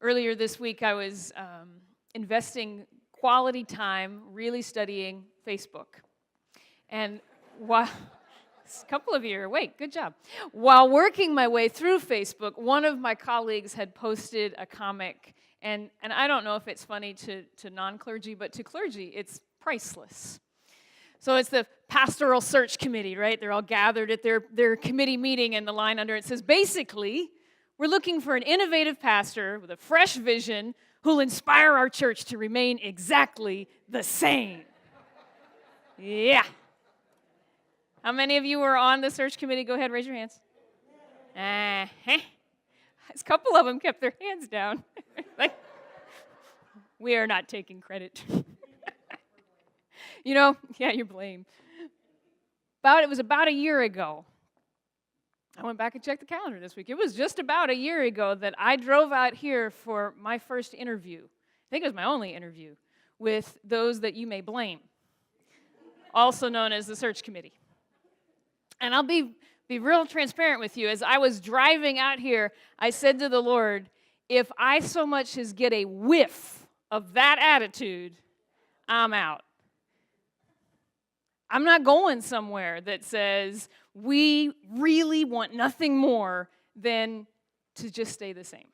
Earlier this week, I was investing quality time really studying Facebook. And while a couple of you are awake, good job. While working my way through Facebook, one of my colleagues had posted a comic, and I don't know if it's funny to non-clergy, but to clergy, it's priceless. So it's the pastoral search committee, right? They're all gathered at their committee meeting, and the line under it says, basically, we're looking for an innovative pastor with a fresh vision who'll inspire our church to remain exactly the same. Yeah. How many of you were on the search committee? Go ahead, raise your hands. A couple of them kept their hands down. Like, we are not taking credit. Yeah, you're blamed. It was about a year ago. I went back and checked the calendar this week. It was just about a year ago that I drove out here for my first interview. I think it was my only interview with those that you may blame, also known as the search committee. And I'll be real transparent with you. As I was driving out here, I said to the Lord, if I so much as get a whiff of that attitude, I'm out. I'm not going somewhere that says we really want nothing more than to just stay the same.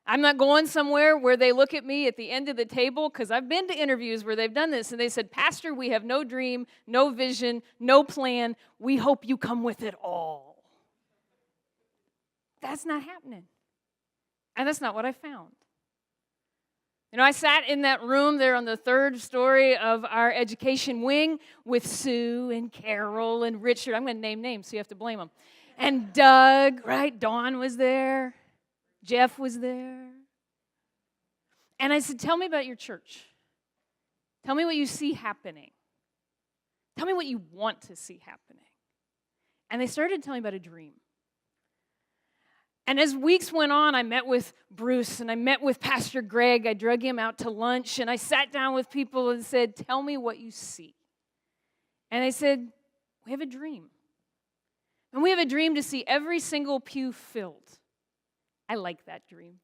I'm not going somewhere where they look at me at the end of the table, because I've been to interviews where they've done this, and they said, Pastor, we have no dream, no vision, no plan. We hope you come with it all. That's not happening. And that's not what I found. I sat in that room there on the third story of our education wing with Sue and Carol and Richard. I'm going to name names, so you have to blame them. And Doug, right? Dawn was there. Jeff was there. And I said, tell me about your church. Tell me what you see happening. Tell me what you want to see happening. And they started telling me about a dream. And as weeks went on, I met with Bruce and I met with Pastor Greg. I drug him out to lunch and I sat down with people and said, tell me what you see. And they said, we have a dream. And we have a dream to see every single pew filled. I like that dream.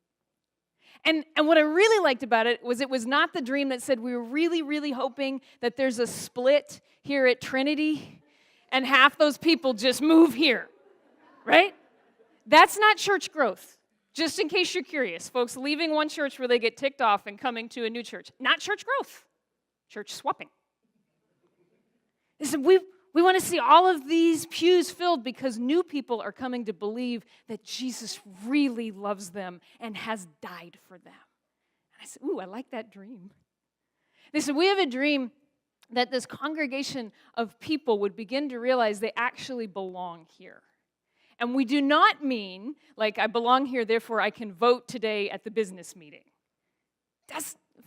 And what I really liked about it was not the dream that said we were really, really hoping that there's a split here at Trinity and half those people just move here, right? That's not church growth, just in case you're curious. Folks leaving one church where they get ticked off and coming to a new church. Not church growth, church swapping. Listen, we want to see all of these pews filled because new people are coming to believe that Jesus really loves them and has died for them. And I said, ooh, I like that dream. They said, we have a dream that this congregation of people would begin to realize they actually belong here. And we do not mean, like, I belong here, therefore I can vote today at the business meeting.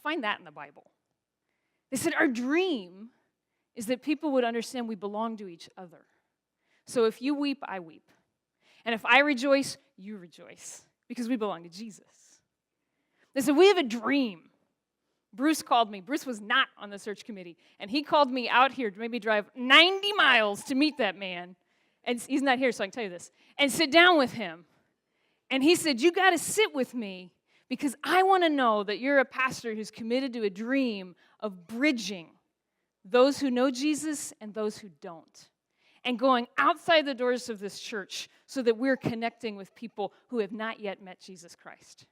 Find that in the Bible. They said, our dream is that people would understand we belong to each other. So if you weep, I weep. And if I rejoice, you rejoice, because we belong to Jesus. They said, we have a dream. Bruce called me. Bruce was not on the search committee. And he called me out here to maybe drive 90 miles to meet that man. And he's not here, so I can tell you this. And sit down with him. And he said, you got to sit with me because I want to know that you're a pastor who's committed to a dream of bridging those who know Jesus and those who don't. And going outside the doors of this church so that we're connecting with people who have not yet met Jesus Christ.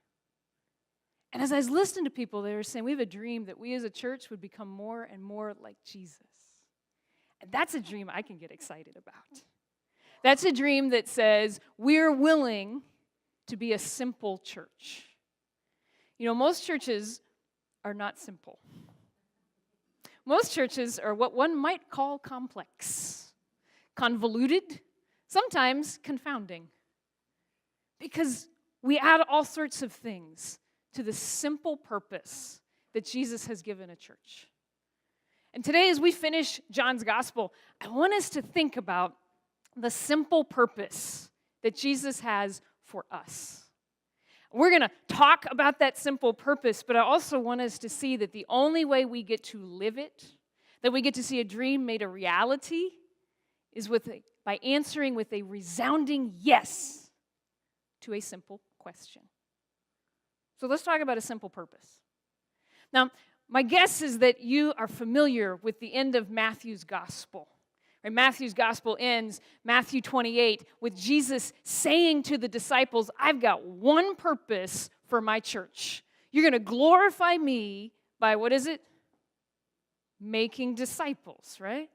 And as I was listening to people, they were saying, we have a dream that we as a church would become more and more like Jesus. And that's a dream I can get excited about. That's a dream that says we're willing to be a simple church. Most churches are not simple. Most churches are what one might call complex, convoluted, sometimes confounding. Because we add all sorts of things to the simple purpose that Jesus has given a church. And today, as we finish John's gospel, I want us to think about the simple purpose that Jesus has for us. We're going to talk about that simple purpose, but I also want us to see that the only way we get to live it, that we get to see a dream made a reality, is by answering with a resounding yes to a simple question. So let's talk about a simple purpose. Now, my guess is that you are familiar with the end of Matthew's gospel. Right? Matthew's gospel ends, Matthew 28, with Jesus saying to the disciples, I've got one purpose for my church. You're going to glorify me by, what is it? Making disciples, right?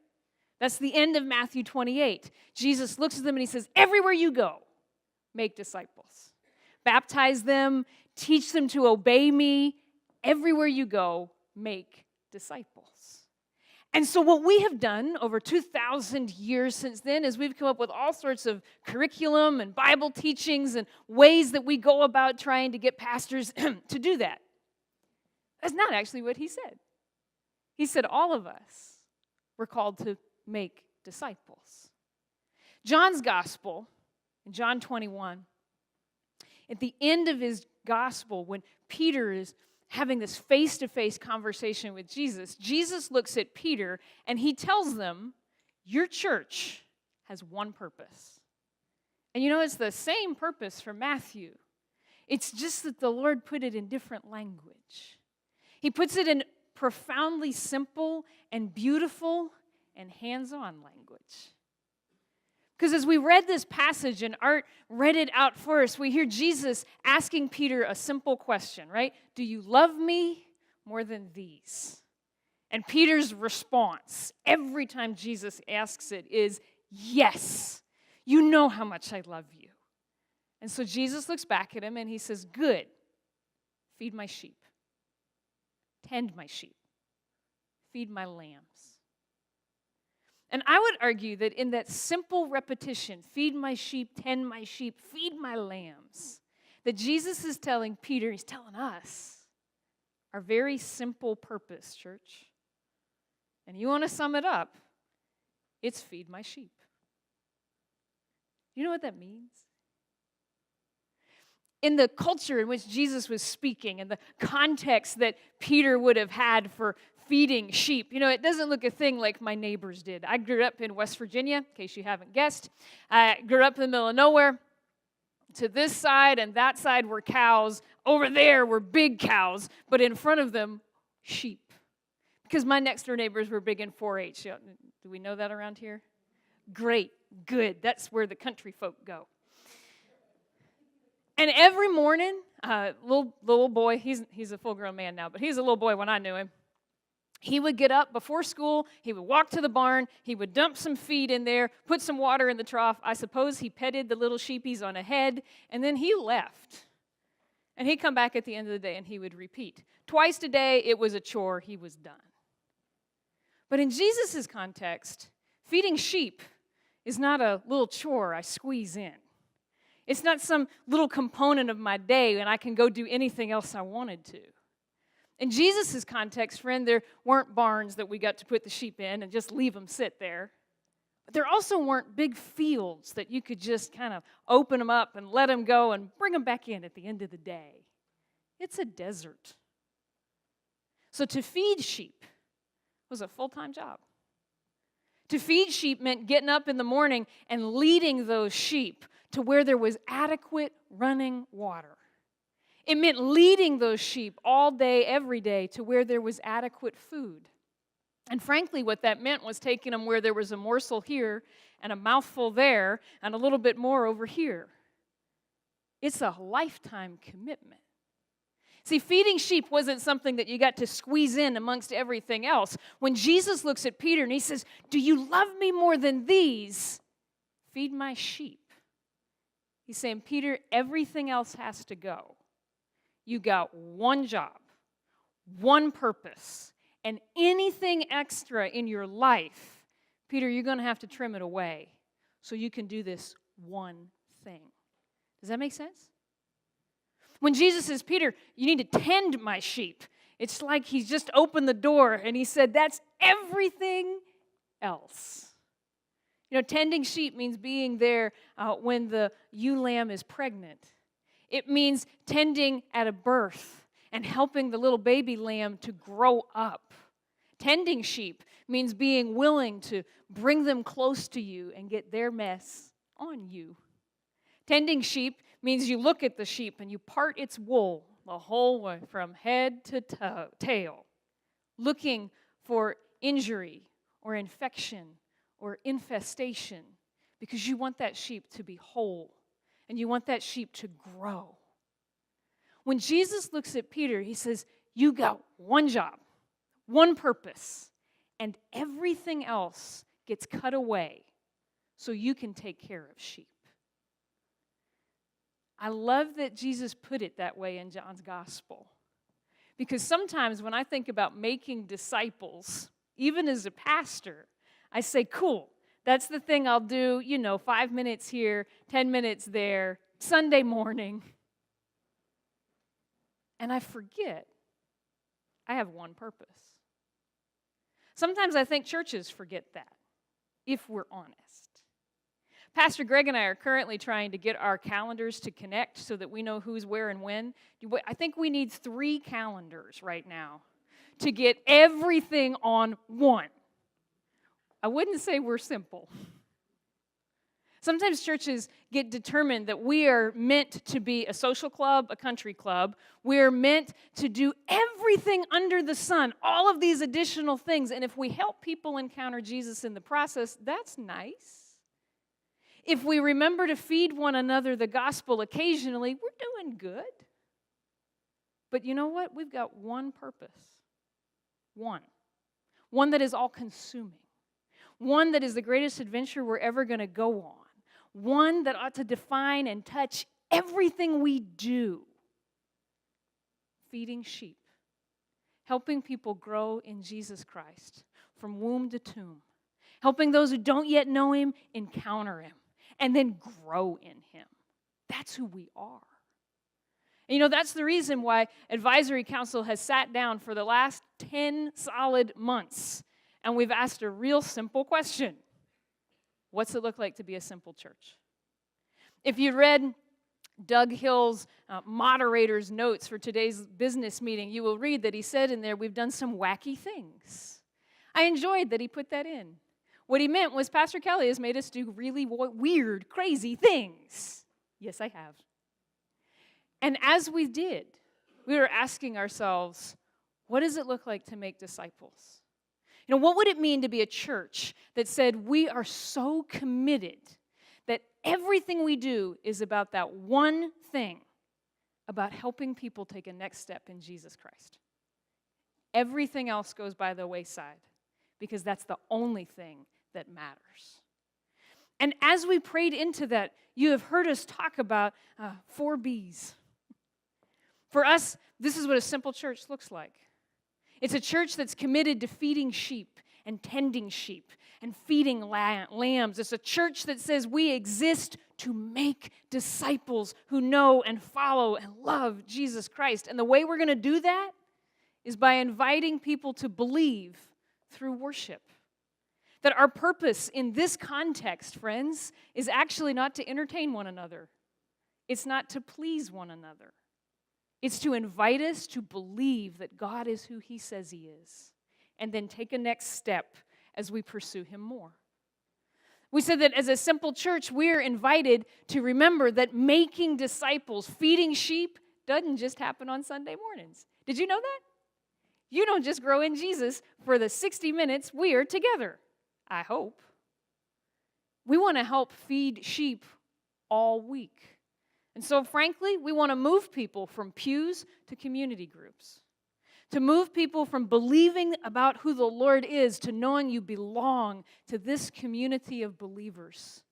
That's the end of Matthew 28. Jesus looks at them and he says, everywhere you go, make disciples. Baptize them, teach them to obey me. Everywhere you go, make disciples. And so what we have done over 2,000 years since then is we've come up with all sorts of curriculum and Bible teachings and ways that we go about trying to get pastors to do that. That's not actually what he said. He said all of us were called to make disciples. John's gospel, in John 21, at the end of his gospel, when Peter is having this face-to-face conversation with Jesus, Jesus looks at Peter and he tells them, your church has one purpose. And you know, it's the same purpose for Matthew. It's just that the Lord put it in different language. He puts it in profoundly simple and beautiful and hands-on language. Because as we read this passage and Art read it out for us, we hear Jesus asking Peter a simple question, right? Do you love me more than these? And Peter's response every time Jesus asks it is, yes, you know how much I love you. And so Jesus looks back at him and he says, good, feed my sheep, tend my sheep, feed my lambs. And I would argue that in that simple repetition, feed my sheep, tend my sheep, feed my lambs, that Jesus is telling Peter, he's telling us, our very simple purpose, church. And you want to sum it up, it's feed my sheep. You know what that means? In the culture in which Jesus was speaking and the context that Peter would have had for feeding sheep. You know, it doesn't look a thing like my neighbors did. I grew up in West Virginia, in case you haven't guessed. I grew up in the middle of nowhere. To this side and that side were cows. Over there were big cows, but in front of them, sheep. Because my next door neighbors were big in 4-H. Do we know that around here? Great, good. That's where the country folk go. And every morning, little boy, he's a full-grown man now, but he's a little boy when I knew him. He would get up before school, he would walk to the barn, he would dump some feed in there, put some water in the trough. I suppose he petted the little sheepies on a head, and then he left. And he'd come back at the end of the day and he would repeat. Twice a day, it was a chore, he was done. But in Jesus' context, feeding sheep is not a little chore I squeeze in. It's not some little component of my day and I can go do anything else I wanted to. In Jesus' context, friend, there weren't barns that we got to put the sheep in and just leave them sit there. But there also weren't big fields that you could just kind of open them up and let them go and bring them back in at the end of the day. It's a desert. So to feed sheep was a full-time job. To feed sheep meant getting up in the morning and leading those sheep to where there was adequate running water. It meant leading those sheep all day, every day, to where there was adequate food. And frankly, what that meant was taking them where there was a morsel here and a mouthful there and a little bit more over here. It's a lifetime commitment. See, feeding sheep wasn't something that you got to squeeze in amongst everything else. When Jesus looks at Peter and he says, do you love me more than these? Feed my sheep. He's saying, Peter, everything else has to go. You got one job, one purpose, and anything extra in your life, Peter, you're going to have to trim it away so you can do this one thing. Does that make sense? When Jesus says, Peter, you need to tend my sheep, it's like he's just opened the door and he said, that's everything else. You know, tending sheep means being there when the ewe lamb is pregnant. It means tending at a birth and helping the little baby lamb to grow up. Tending sheep means being willing to bring them close to you and get their mess on you. Tending sheep means you look at the sheep and you part its wool the whole way from head to tail, looking for injury or infection or infestation because you want that sheep to be whole and you want that sheep to grow. When Jesus looks at Peter, he says, you got one job, one purpose, and everything else gets cut away so you can take care of sheep. I love that Jesus put it that way in John's gospel. Because sometimes when I think about making disciples, even as a pastor, I say, cool, that's the thing I'll do, 5 minutes here, 10 minutes there, Sunday morning. And I forget I have one purpose. Sometimes I think churches forget that, if we're honest. Pastor Greg and I are currently trying to get our calendars to connect so that we know who's where and when. I think we need 3 calendars right now to get everything on one. I wouldn't say we're simple. Sometimes churches get determined that we are meant to be a social club, a country club. We're meant to do everything under the sun, all of these additional things. And if we help people encounter Jesus in the process, that's nice. If we remember to feed one another the gospel occasionally, we're doing good. But you know what? We've got one purpose. One. One that is all-consuming. One that is the greatest adventure we're ever going to go on. One that ought to define and touch everything we do. Feeding sheep. Helping people grow in Jesus Christ from womb to tomb. Helping those who don't yet know Him encounter Him. And then grow in Him. That's who we are. And that's the reason why Advisory Council has sat down for the last 10 solid months. And we've asked a real simple question. What's it look like to be a simple church? If you read Doug Hill's moderator's notes for today's business meeting, you will read that he said in there, we've done some wacky things. I enjoyed that he put that in. What he meant was Pastor Kely has made us do really weird, crazy things. Yes, I have. And as we did, we were asking ourselves, what does it look like to make disciples? What would it mean to be a church that said we are so committed that everything we do is about that one thing, about helping people take a next step in Jesus Christ? Everything else goes by the wayside because that's the only thing that matters. And as we prayed into that, you have heard us talk about 4 B's. For us, this is what a simple church looks like. It's a church that's committed to feeding sheep and tending sheep and feeding lambs. It's a church that says we exist to make disciples who know and follow and love Jesus Christ. And the way we're going to do that is by inviting people to believe through worship. That our purpose in this context, friends, is actually not to entertain one another. It's not to please one another. It's to invite us to believe that God is who He says He is, and then take a next step as we pursue Him more. We said that as a simple church, we're invited to remember that making disciples, feeding sheep, doesn't just happen on Sunday mornings. Did you know that? You don't just grow in Jesus for the 60 minutes we are together, I hope. We want to help feed sheep all week. And so, frankly, we want to move people from pews to community groups. To move people from believing about who the Lord is to knowing you belong to this community of believers,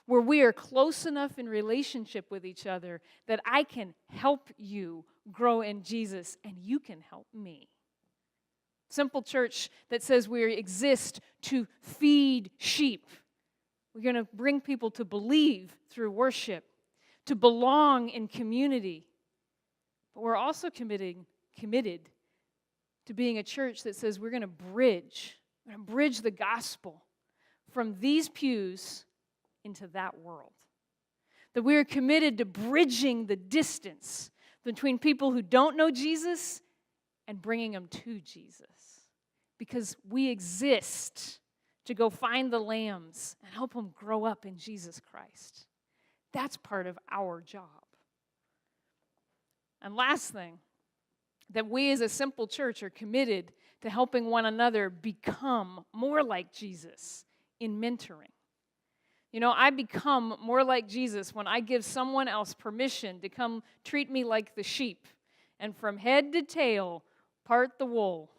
where we are close enough in relationship with each other that I can help you grow in Jesus and you can help me. Simple church that says we exist to feed sheep. We're going to bring people to believe through worship, to belong in community. But we're also committed to being a church that says we're going to bridge the gospel from these pews into that world. That we are committed to bridging the distance between people who don't know Jesus and bringing them to Jesus. Because we exist to go find the lambs and help them grow up in Jesus Christ. That's part of our job. And last thing, that we as a simple church are committed to helping one another become more like Jesus in mentoring. You know, I become more like Jesus when I give someone else permission to come treat me like the sheep and from head to tail part the wool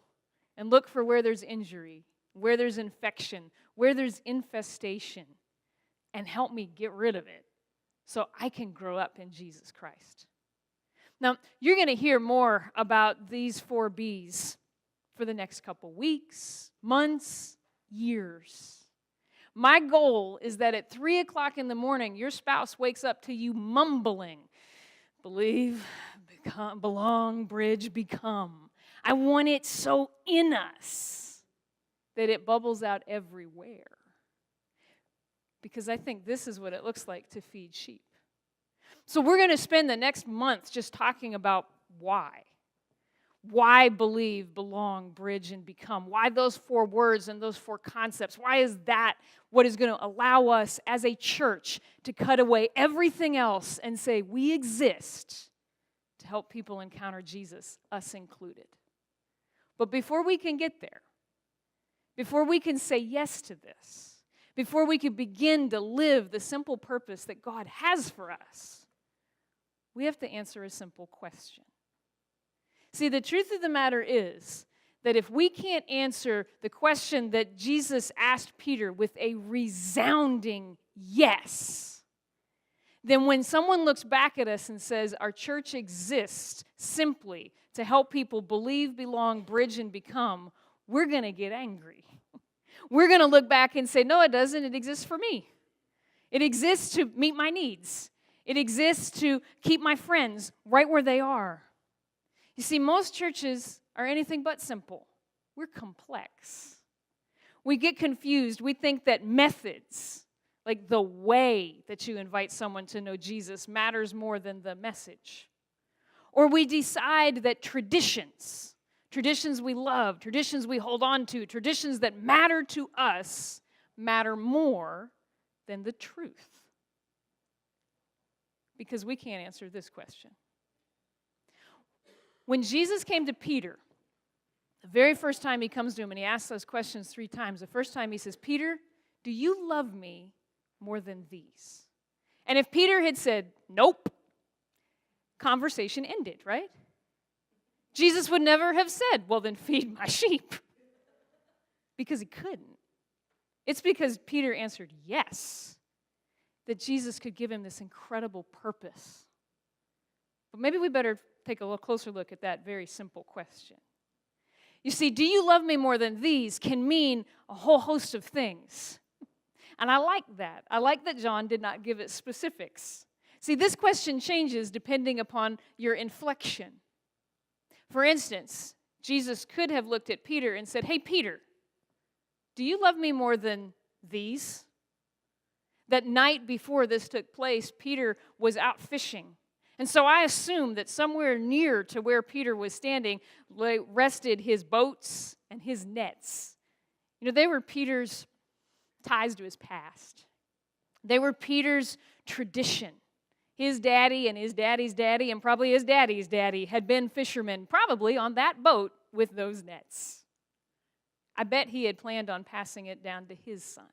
and look for where there's injury, where there's infection, where there's infestation, and help me get rid of it so I can grow up in Jesus Christ. Now, you're going to hear more about these 4 B's for the next couple weeks, months, years. My goal is that at 3 o'clock in the morning, your spouse wakes up to you mumbling, believe, become, belong, bridge, become. I want it so in us that it bubbles out everywhere. Because I think this is what it looks like to feed sheep. So we're going to spend the next month just talking about why. Why believe, belong, bridge, and become? Why those 4 words and those 4 concepts? Why is that what is going to allow us as a church to cut away everything else and say we exist to help people encounter Jesus, us included? But before we can get there, before we can say yes to this, before we can begin to live the simple purpose that God has for us, we have to answer a simple question. See, the truth of the matter is that if we can't answer the question that Jesus asked Peter with a resounding yes, then when someone looks back at us and says our church exists simply to help people believe, belong, bridge, and become, we're going to get angry. We're going to look back and say, no, it doesn't. It exists for me. It exists to meet my needs. It exists to keep my friends right where they are. You see, most churches are anything but simple. We're complex. We get confused. We think that methods, like the way that you invite someone to know Jesus, matters more than the message. Or we decide that traditions we love, traditions we hold on to, traditions that matter to us matter more than the truth. Because we can't answer this question. When Jesus came to Peter, the very first time he comes to him and he asks those questions 3 times, the first time he says, Peter, do you love me more than these? And if Peter had said, nope, conversation ended, right? Jesus would never have said, well, then feed my sheep. Because he couldn't. It's because Peter answered yes that Jesus could give him this incredible purpose. But maybe we better take a little closer look at that very simple question. You see, do you love me more than these can mean a whole host of things. And I like that. I like that John did not give it specifics. See, this question changes depending upon your inflection. For instance, Jesus could have looked at Peter and said, hey, Peter, do you love me more than these? That night before this took place, Peter was out fishing. And so I assume that somewhere near to where Peter was standing rested his boats and his nets. You know, they were Peter's ties to his past. They were Peter's tradition. His daddy and his daddy's daddy and probably his daddy's daddy had been fishermen, probably on that boat with those nets. I bet he had planned on passing it down to his son.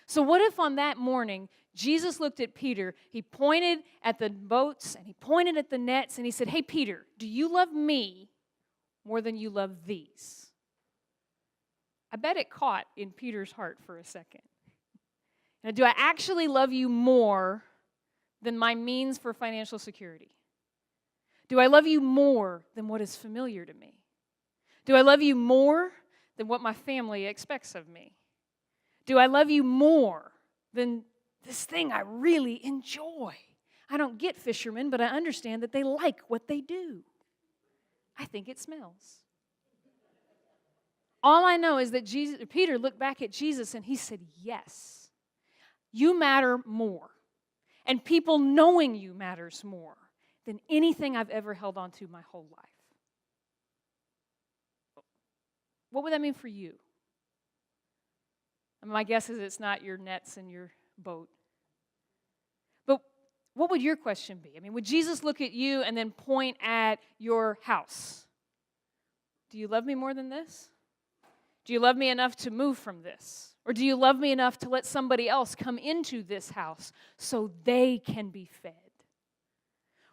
So what if on that morning, Jesus looked at Peter, he pointed at the boats, and he pointed at the nets, and he said, hey, Peter, do you love me more than you love these? I bet it caught in Peter's heart for a second. Now, do I actually love you more than my means for financial security? Do I love you more than what is familiar to me? Do I love you more than what my family expects of me? Do I love you more than this thing I really enjoy? I don't get fishermen, but I understand that they like what they do. I think it smells. All I know is that Peter looked back at Jesus and he said, yes, you matter more. And people knowing you matters more than anything I've ever held on to my whole life. What would that mean for you? My guess is it's not your nets and your boat. But what would your question be? I mean, would Jesus look at you and then point at your house? Do you love me more than this? Do you love me enough to move from this? Or do you love me enough to let somebody else come into this house so they can be fed?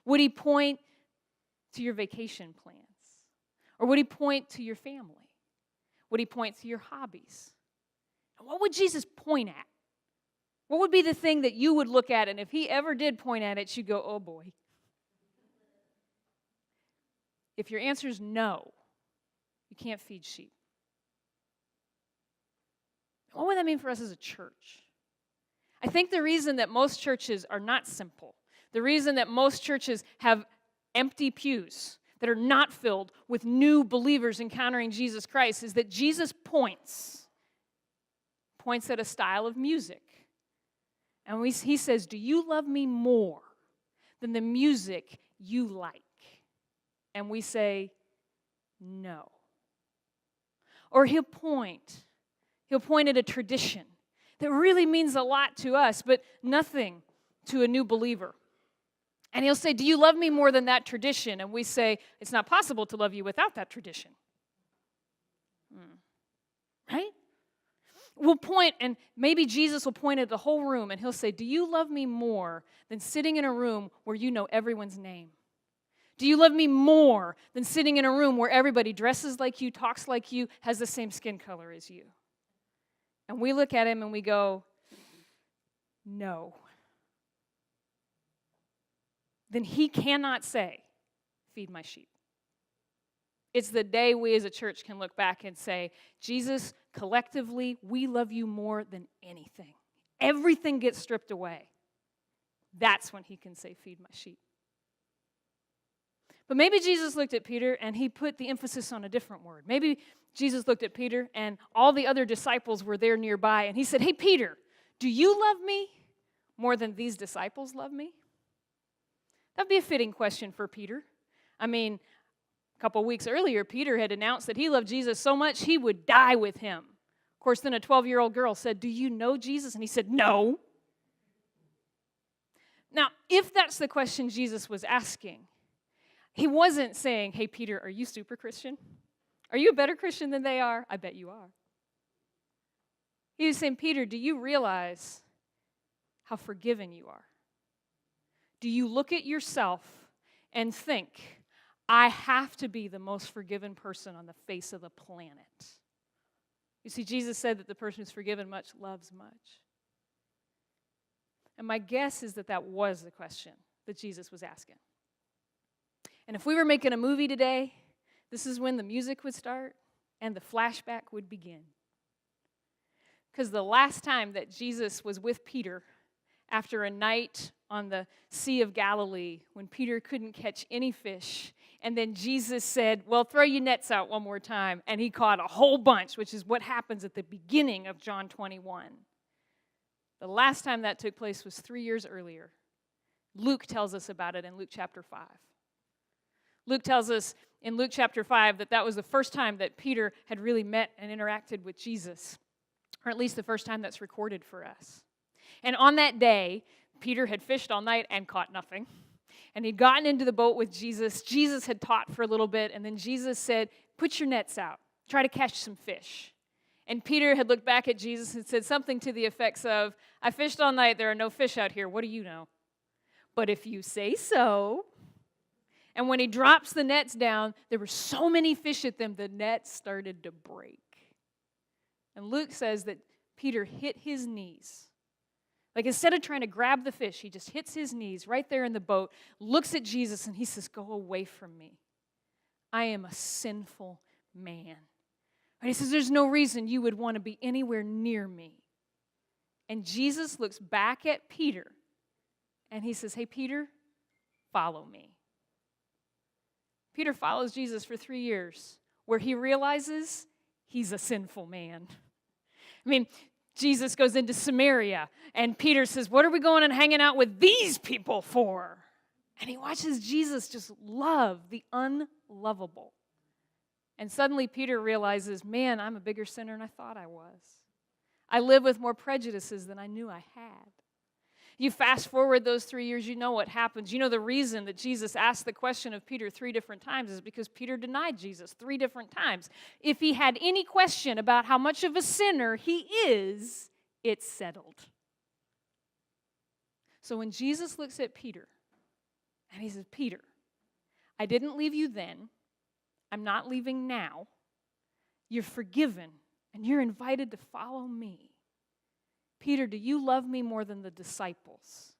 Would he point to your vacation plans? Or would he point to your family? Would he point to your hobbies? And what would Jesus point at? What would be the thing that you would look at, and if he ever did point at it, you'd go, oh boy. If your answer is no, you can't feed sheep. What would that mean for us as a church? I think the reason that most churches are not simple, the reason that most churches have empty pews that are not filled with new believers encountering Jesus Christ, is that Jesus points at a style of music. And he says, do you love me more than the music you like? And we say, no. Or he'll point at a tradition that really means a lot to us, but nothing to a new believer. And he'll say, do you love me more than that tradition? And we say, it's not possible to love you without that tradition. Right? We'll point, and maybe Jesus will point at the whole room, and he'll say, do you love me more than sitting in a room where you know everyone's name? Do you love me more than sitting in a room where everybody dresses like you, talks like you, has the same skin color as you? And we look at him and we go, no. Then he cannot say, feed my sheep. It's the day we as a church can look back and say, Jesus, collectively, we love you more than anything. Everything gets stripped away. That's when he can say, feed my sheep. But maybe Jesus looked at Peter and he put the emphasis on a different word. Maybe Jesus looked at Peter and all the other disciples were there nearby and he said, hey, Peter, do you love me more than these disciples love me? That'd be a fitting question for Peter. I mean, a couple weeks earlier, Peter had announced that he loved Jesus so much he would die with him. Of course, then a 12-year-old girl said, do you know Jesus? And he said, no. Now, if that's the question Jesus was asking, he wasn't saying, hey, Peter, are you super Christian? Are you a better Christian than they are? I bet you are. He was saying, Peter, do you realize how forgiven you are? Do you look at yourself and think, I have to be the most forgiven person on the face of the planet? You see, Jesus said that the person who's forgiven much loves much. And my guess is that that was the question that Jesus was asking. And if we were making a movie today, this is when the music would start and the flashback would begin. Because the last time that Jesus was with Peter after a night on the Sea of Galilee when Peter couldn't catch any fish, and then Jesus said, well, throw your nets out one more time, and he caught a whole bunch, which is what happens at the beginning of John 21. The last time that took place was 3 years earlier. Luke tells us about it in Luke chapter 5. Luke tells us in Luke chapter 5 that was the first time that Peter had really met and interacted with Jesus, or at least the first time that's recorded for us. And on that day, Peter had fished all night and caught nothing. And he'd gotten into the boat with Jesus. Jesus had taught for a little bit, and then Jesus said, put your nets out. Try to catch some fish. And Peter had looked back at Jesus and said something to the effects of, I fished all night, there are no fish out here, what do you know? But if you say so. And when he drops the nets down, there were so many fish at them, the nets started to break. And Luke says that Peter hit his knees. Like instead of trying to grab the fish, he just hits his knees right there in the boat, looks at Jesus, and he says, go away from me. I am a sinful man. And he says, there's no reason you would want to be anywhere near me. And Jesus looks back at Peter, and he says, hey, Peter, follow me. Peter follows Jesus for 3 years, where he realizes he's a sinful man. I mean, Jesus goes into Samaria, and Peter says, what are we going and hanging out with these people for? And he watches Jesus just love the unlovable. And suddenly Peter realizes, man, I'm a bigger sinner than I thought I was. I live with more prejudices than I knew I had. You fast forward those 3 years, you know what happens. You know the reason that Jesus asked the question of Peter 3 different times is because Peter denied Jesus 3 different times. If he had any question about how much of a sinner he is, it's settled. So when Jesus looks at Peter, and he says, Peter, I didn't leave you then. I'm not leaving now. You're forgiven, and you're invited to follow me. Peter, do you love me more than the disciples?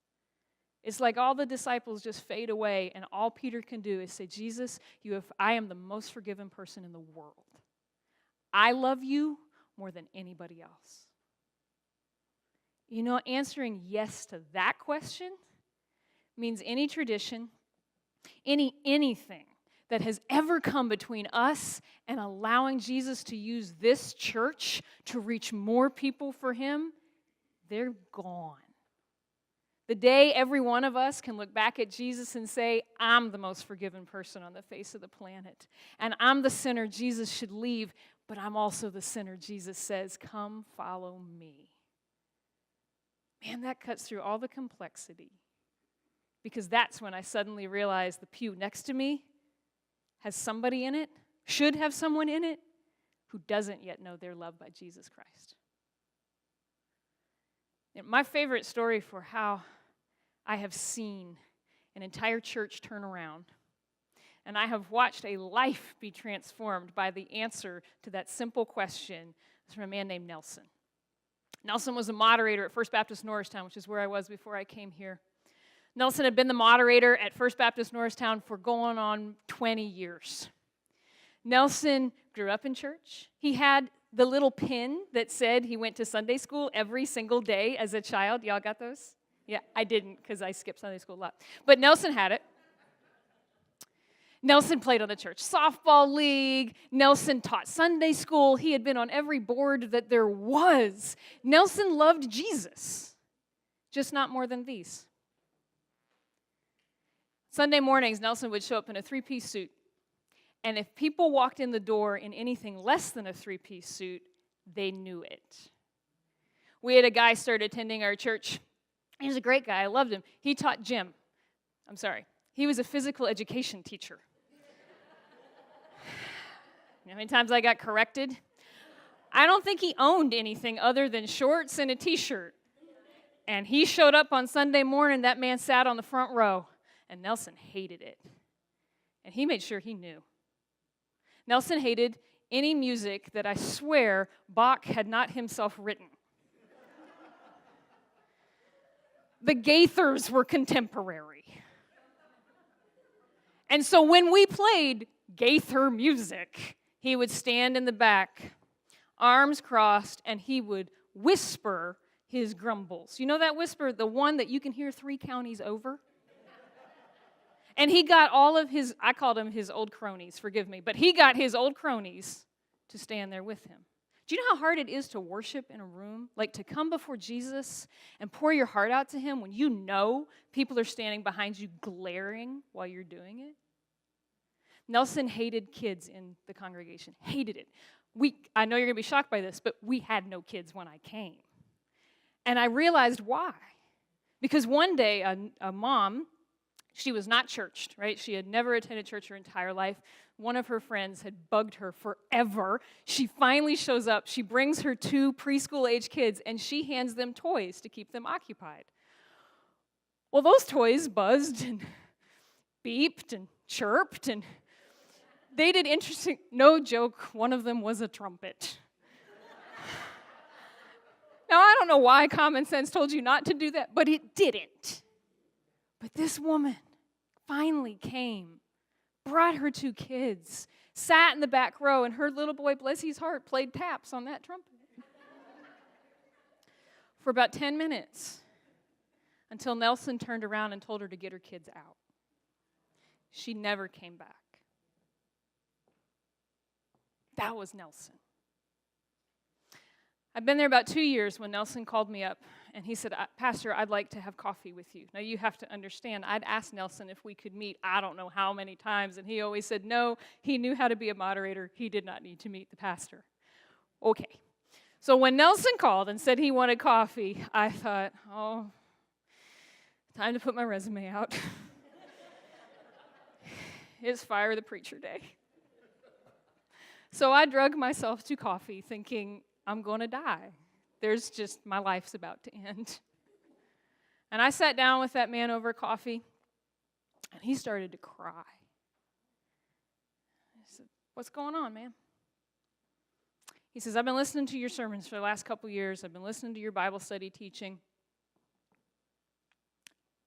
It's like all the disciples just fade away, and all Peter can do is say, Jesus, I am the most forgiven person in the world. I love you more than anybody else. You know, answering yes to that question means any tradition, anything that has ever come between us and allowing Jesus to use this church to reach more people for him, they're gone. The day every one of us can look back at Jesus and say, I'm the most forgiven person on the face of the planet. And I'm the sinner Jesus should leave, but I'm also the sinner Jesus says, come follow me. Man, that cuts through all the complexity. Because that's when I suddenly realized the pew next to me has somebody in it, should have someone in it, who doesn't yet know they're loved by Jesus Christ. My favorite story for how I have seen an entire church turn around, and I have watched a life be transformed by the answer to that simple question, is from a man named Nelson. Nelson was a moderator at First Baptist Norristown, which is where I was before I came here. Nelson had been the moderator at First Baptist Norristown for going on 20 years. Nelson grew up in church. He had the little pin that said he went to Sunday school every single day as a child. Y'all got those? Yeah, I didn't because I skipped Sunday school a lot. But Nelson had it. Nelson played on the church softball league. Nelson taught Sunday school. He had been on every board that there was. Nelson loved Jesus, just not more than these. Sunday mornings, Nelson would show up in a 3-piece suit. And if people walked in the door in anything less than a 3-piece suit, they knew it. We had a guy start attending our church. He was a great guy. I loved him. He taught gym. He was a physical education teacher. You know how many times I got corrected? I don't think he owned anything other than shorts and a t-shirt. And he showed up on Sunday morning. That man sat on the front row. And Nelson hated it. And he made sure he knew. Nelson hated any music that I swear Bach had not himself written. The Gaithers were contemporary. And so when we played Gaither music, he would stand in the back, arms crossed, and he would whisper his grumbles. You know that whisper, the one that you can hear 3 counties over? And he got all of his, I called him his old cronies, forgive me, but he got his old cronies to stand there with him. Do you know how hard it is to worship in a room? Like to come before Jesus and pour your heart out to him when you know people are standing behind you glaring while you're doing it? Nelson hated kids in the congregation, hated it. I know you're going to be shocked by this, but we had no kids when I came. And I realized why. Because one day a mom, she was not churched, right? She had never attended church her entire life. One of her friends had bugged her forever. She finally shows up. She brings her 2 preschool-age kids, and she hands them toys to keep them occupied. Well, those toys buzzed and beeped and chirped, and they did interesting, no joke, one of them was a trumpet. Now, I don't know why common sense told you not to do that, but it didn't. But this woman finally came, brought her 2 kids, sat in the back row, and her little boy, bless his heart, played taps on that trumpet for about 10 minutes until Nelson turned around and told her to get her kids out. She never came back. That was Nelson. I've been there about 2 years when Nelson called me up, and he said, Pastor, I'd like to have coffee with you. Now, you have to understand, I'd asked Nelson if we could meet I don't know how many times, and he always said no. He knew how to be a moderator. He did not need to meet the pastor. Okay. So when Nelson called and said he wanted coffee, I thought, oh, Time to put my resume out. It's Fire the Preacher Day. So I drug myself to coffee thinking, I'm going to die. My life's about to end. And I sat down with that man over coffee, and he started to cry. I said, what's going on, man? He says, I've been listening to your sermons for the last couple years. I've been listening to your Bible study teaching,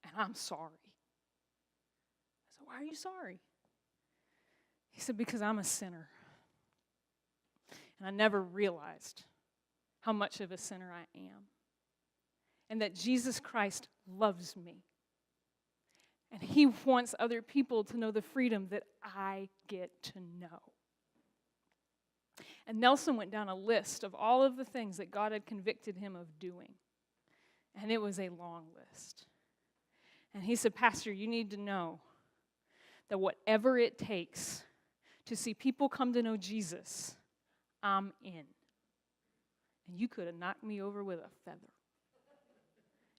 and I'm sorry. I said, why are you sorry? He said, because I'm a sinner. And I never realized how much of a sinner I am. And that Jesus Christ loves me. And he wants other people to know the freedom that I get to know. And Nelson went down a list of all of the things that God had convicted him of doing. And it was a long list. And he said, Pastor, you need to know that whatever it takes to see people come to know Jesus, I'm in. And you could have knocked me over with a feather.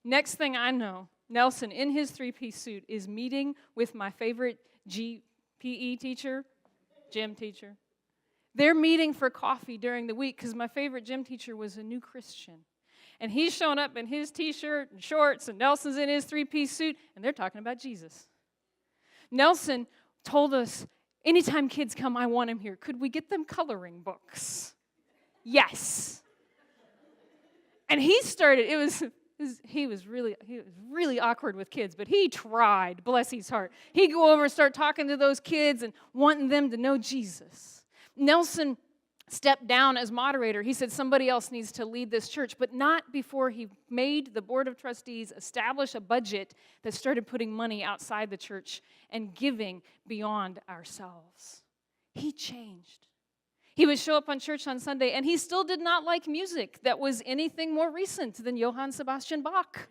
Next thing I know, Nelson, in his three-piece suit, is meeting with my favorite PE teacher, gym teacher. They're meeting for coffee during the week because my favorite gym teacher was a new Christian. And he's showing up in his T-shirt and shorts, and Nelson's in his three-piece suit, and they're talking about Jesus. Nelson told us, anytime kids come, I want them here. Could we get them coloring books? Yes. And he started, he was really awkward with kids, but he tried, bless his heart. He'd go over and start talking to those kids and wanting them to know Jesus. Nelson stepped down as moderator. He said somebody else needs to lead this church, but not before he made the board of trustees establish a budget that started putting money outside the church and giving beyond ourselves. He changed. He would show up on church on Sunday, and he still did not like music that was anything more recent than Johann Sebastian Bach.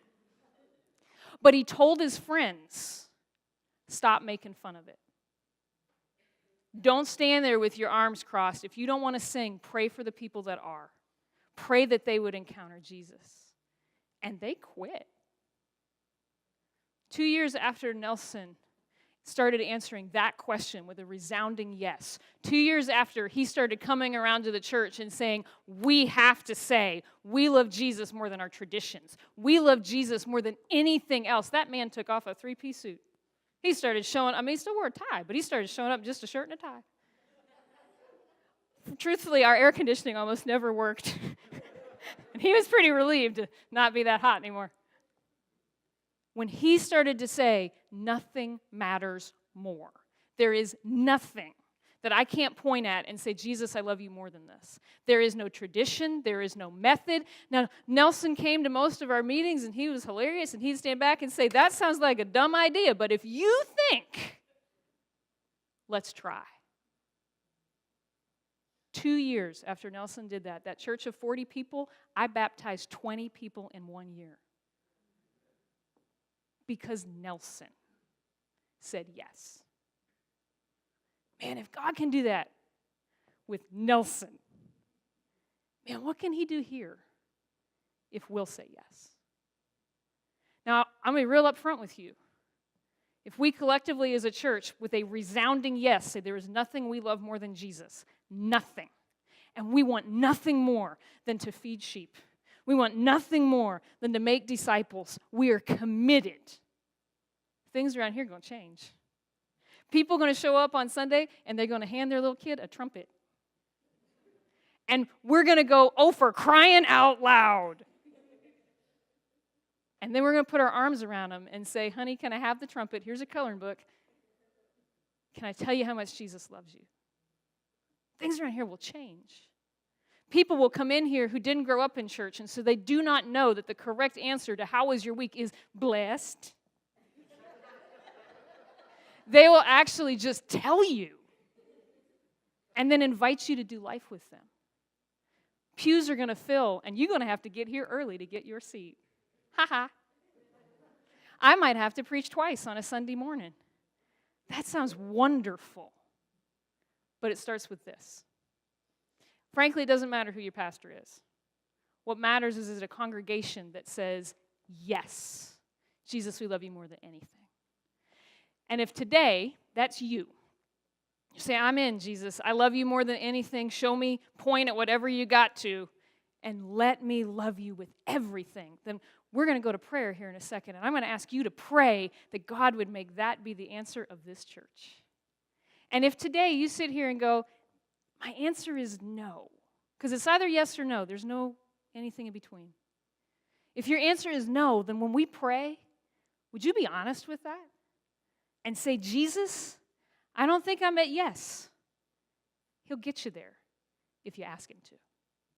But he told his friends, stop making fun of it. Don't stand there with your arms crossed. If you don't want to sing, pray for the people that are. Pray that they would encounter Jesus. And they quit. 2 years after Nelson started answering that question with a resounding yes. 2 years after, he started coming around to the church and saying, we have to say, we love Jesus more than our traditions. We love Jesus more than anything else. That man took off a three-piece suit. He started showing, he still wore a tie, but he started showing up in just a shirt and a tie. Truthfully, our air conditioning almost never worked. And he was pretty relieved to not be that hot anymore. When he started to say, nothing matters more. There is nothing that I can't point at and say, Jesus, I love you more than this. There is no tradition. There is no method. Now, Nelson came to most of our meetings, and he was hilarious, and he'd stand back and say, that sounds like a dumb idea, but if you think, let's try. 2 years after Nelson did that church of 40 people, I baptized 20 people in 1 year. Because Nelson said yes. Man, if God can do that with Nelson, man, what can he do here if we'll say yes? Now, I'm going to be real up front with you. If we collectively as a church with a resounding yes say there is nothing we love more than Jesus, nothing, and we want nothing more than to feed sheep, we want nothing more than to make disciples, we are committed, things around here are going to change. People are going to show up on Sunday, and they're going to hand their little kid a trumpet. And we're going to go, oh, for crying out loud. And then we're going to put our arms around them and say, honey, can I have the trumpet? Here's a coloring book. Can I tell you how much Jesus loves you? Things around here will change. People will come in here who didn't grow up in church, and so they do not know that the correct answer to how was your week is blessed. They will actually just tell you and then invite you to do life with them. Pews are going to fill, and you're going to have to get here early to get your seat. Ha-ha. I might have to preach twice on a Sunday morning. That sounds wonderful. But it starts with this. Frankly, it doesn't matter who your pastor is. What matters is it a congregation that says, yes, Jesus, we love you more than anything. And if today that's you say, I'm in, Jesus. I love you more than anything. Show me, point at whatever you got to, and let me love you with everything. Then we're going to go to prayer here in a second, and I'm going to ask you to pray that God would make that be the answer of this church. And if today you sit here and go, my answer is no, because it's either yes or no. There's no anything in between. If your answer is no, then when we pray, would you be honest with that? And say, Jesus, I don't think I'm at yes. He'll get you there if you ask him to.